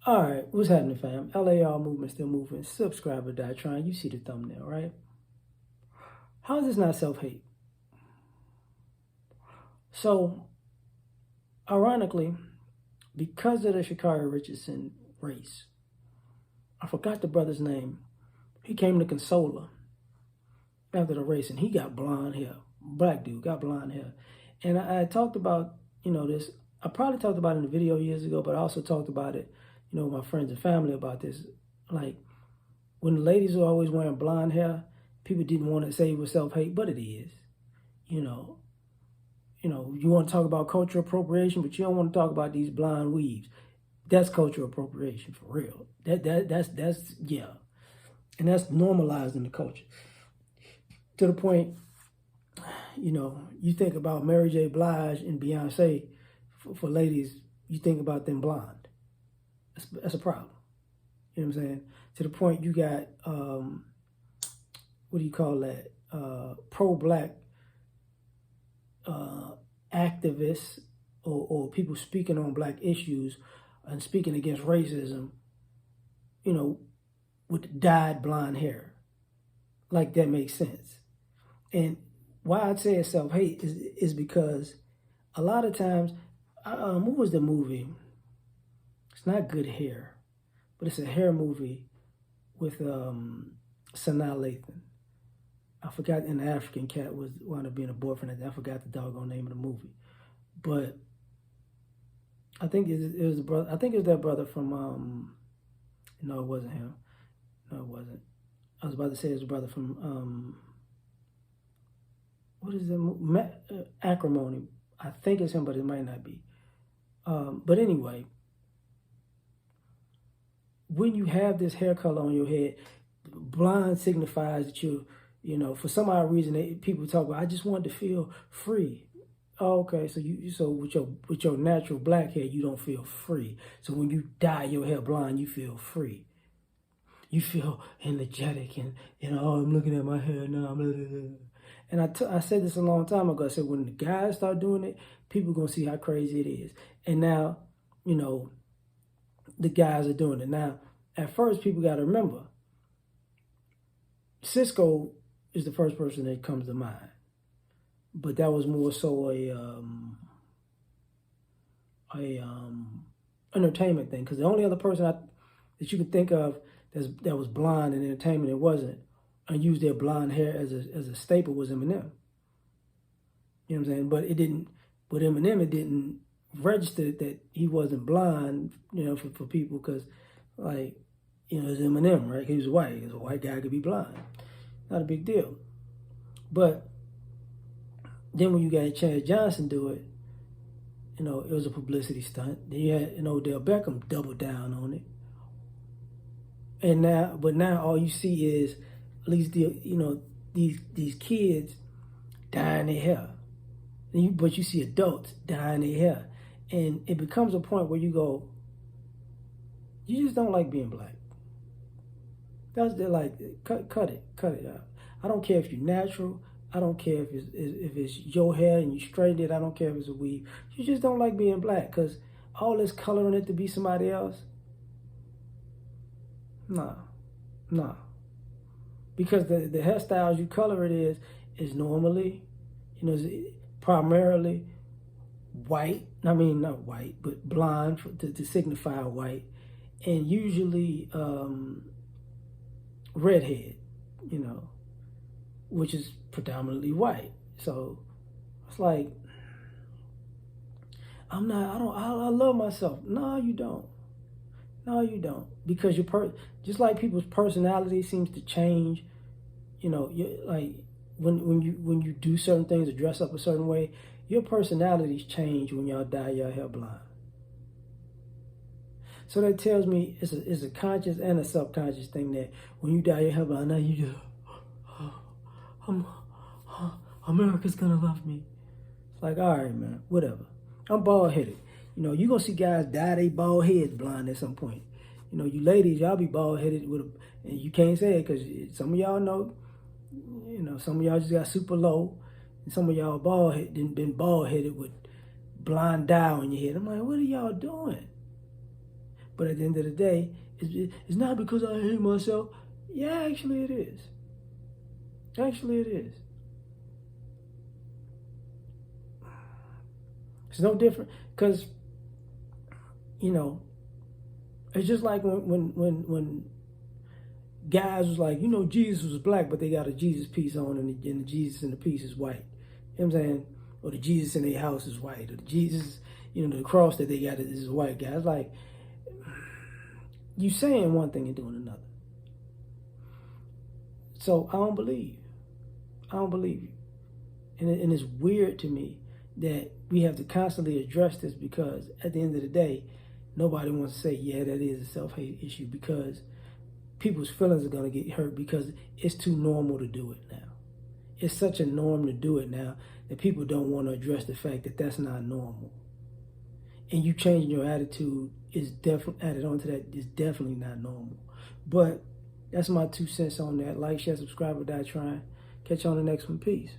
All right, what's happening, fam? L.A.R. movement still moving. Subscriber die trying. You see the thumbnail, right? How is this not self-hate? So, ironically, because of the Sha'Carri Richardson race, I forgot the brother's name. He came to console her after the race, and he got blonde hair. Black dude got blonde hair, and I talked about this. I probably talked about it in a video years ago, but I also talked about it, with my friends and family about this. Like, when the ladies were always wearing blonde hair, people didn't want to say it was self-hate, but it is. You know, you want to talk about cultural appropriation, but you don't want to talk about these blonde weaves. That's cultural appropriation for real. That's yeah. And that's normalized in the culture. To the point, you think about Mary J. Blige and Beyonce for ladies, you think about them blonde. That's a problem. You know what I'm saying? To the point you got, what do you call that? Pro-black activists or people speaking on black issues and speaking against racism, with dyed blonde hair. Like, that makes sense. And why I'd say it's self-hate is because a lot of times, what was the movie? It's not Good Hair, but it's a hair movie with Sanaa Lathan. I forgot, and the African cat wound up being a boyfriend. I forgot the doggone name of the movie, but I think it was the brother. I think it was that brother from. No, it wasn't him. No, it wasn't. I was about to say it was a brother from. What is it? Acrimony. I think it's him, but it might not be. But anyway, when you have this hair color on your head, blonde signifies that for some odd reason, people talk about, I just want to feel free. Oh, okay, so with your natural black hair, you don't feel free. So when you dye your hair blonde, you feel free. You feel energetic and oh, I'm looking at my hair now. Blah, blah, blah. And I said this a long time ago. I said when the guys start doing it, people are gonna see how crazy it is. And now, the guys are doing it. Now, at first, people got to remember, Cisco is the first person that comes to mind. But that was more so a entertainment thing. Because the only other person that you can think of that was blonde in entertainment and wasn't, and used their blonde hair as a staple was Eminem. You know what I'm saying? But it didn't. With Eminem, it didn't register that he wasn't blonde. For people, because it's Eminem, right? He was white. A white guy could be blind. Not a big deal. But then when you got Chad Johnson do it, it was a publicity stunt. Then you had Odell Beckham double down on it. And now all you see is at least these kids dyeing their hair. But you see adults dyeing their hair. And it becomes a point where you go, you just don't like being black. They're like, cut it out. I don't care if you're natural. I don't care if it's your hair and you straighten it. I don't care if it's a weave. You just don't like being black because all this coloring it to be somebody else. Nah. Because the hairstyles you color it is normally, primarily white. I mean, not white, but blonde to signify white. And usually redhead, which is predominantly white. So it's like, I love myself. No, you don't. Because just like people's personality seems to change, like when you do certain things or dress up a certain way, your personalities change when y'all dye your hair blonde. So that tells me it's a conscious and a subconscious thing that when you dye your hair blonde, now you just, America's gonna love me. It's like, all right, man, whatever. I'm bald headed. You're gonna see guys dye their bald heads blonde at some point. You ladies, y'all be bald headed and you can't say it because some of y'all know, some of y'all just got super low, and some of y'all been bald headed with blonde dye on your head. I'm like, what are y'all doing? But at the end of the day, it's not because I hate myself. Yeah, actually it is. Actually it is. It's no different because, you know, it's just like when guys was like, Jesus was black, but they got a Jesus piece on, and the Jesus in the piece is white. You know what I'm saying? Or the Jesus in their house is white, or the Jesus, the cross that they got is white. Guys, like, you saying one thing and doing another. So I don't believe you, and it's weird to me that we have to constantly address this, because at the end of the day, nobody wants to say, yeah, that is a self-hate issue, because people's feelings are going to get hurt because it's too normal to do it now. It's such a norm to do it now that people don't want to address the fact that that's not normal. And you changing your attitude is definitely added on to that is definitely not normal. But that's my 2 cents on that. Like, share, subscribe, or die trying. Catch you on the next one. Peace.